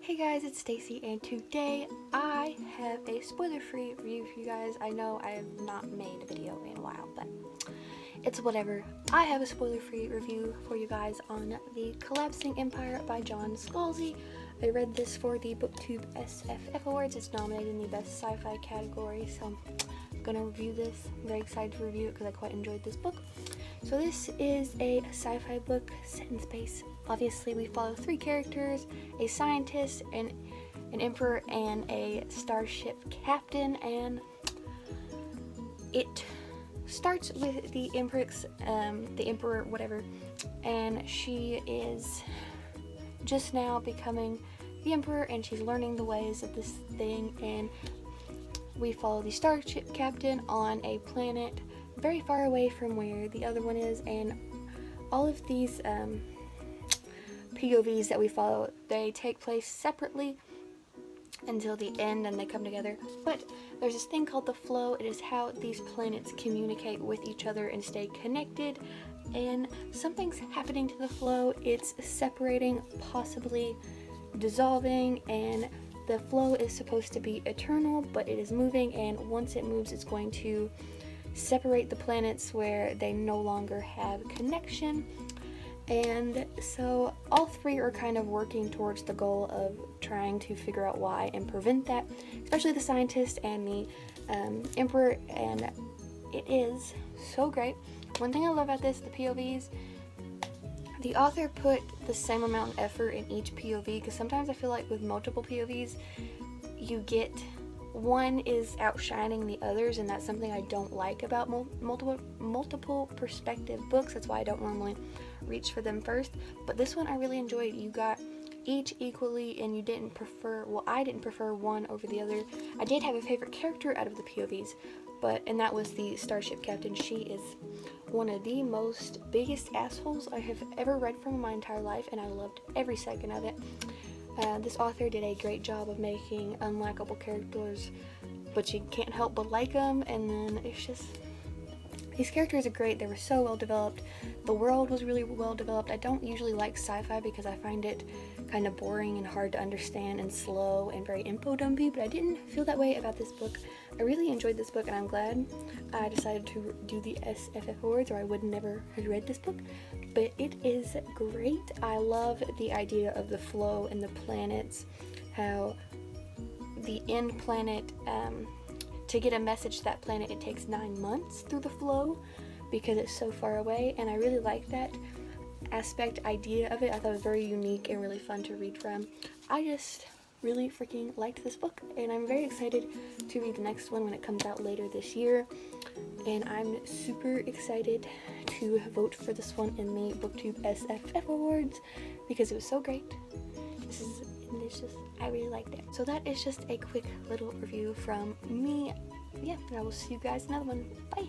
Hey guys, it's Stacy, and today I have a spoiler-free review for you guys. I know I have not made a video in a while, but it's whatever. I have a spoiler-free review for you guys on The Collapsing Empire by John Scalzi. I read this for the BookTube SFF Awards. It's nominated in the Best Sci-Fi category, so I'm gonna review this. I'm very excited to review it because I quite enjoyed this book. So this is a sci-fi book set in space. Obviously, we follow three characters: a scientist, an emperor, and a starship captain. And it starts with the emperor, whatever, and she is just now becoming the emperor, and she's learning the ways of this thing. And we follow the starship captain on a planet very far away from where the other one is, and all of these POVs that we follow, they take place separately until the end and they come together. But there's this thing called the flow. It is how these planets communicate with each other and stay connected, and something's happening to the flow. It's separating, possibly dissolving, and the flow is supposed to be eternal, but it is moving, and once it moves, it's going to separate the planets where they no longer have connection. And so all three are kind of working towards the goal of trying to figure out why and prevent that, especially the scientist and the emperor, and it is so great. One thing I love about this, the POVs, the author put the same amount of effort in each POV, because sometimes I feel like with multiple POVs you get one is outshining the others, and that's something I don't like about multiple perspective books. That's why I don't normally reach for them first. But this one I really enjoyed. You got each equally, and you didn't prefer, well, I didn't prefer one over the other. I did have a favorite character out of the POVs, and that was the starship captain. She is one of the biggest assholes I have ever read from in my entire life, and I loved every second of it. This author did a great job of making unlikable characters, but you can't help but like them. And then it's just, these characters are great. They were so well developed. The world was really well developed. I don't usually like sci-fi because I find it kind of boring and hard to understand and slow and very info dumpy, but I didn't feel that way about this book. I really enjoyed this book, and I'm glad I decided to do the SFF Awards, or I would never have read this book. But it is great. I love the idea of the flow and the planets, how the end planet, to get a message to that planet, it takes 9 months through the flow because it's so far away, and I really like that idea of it. I thought it was very unique and really fun to read from. I just really freaking liked this book, and I'm very excited to read the next one when it comes out later this year. And I'm super excited to vote for this one in the BookTube SFF Awards because it was so great. I really liked it. So that is just a quick little review from me. Yeah, and I will see you guys in another one. Bye!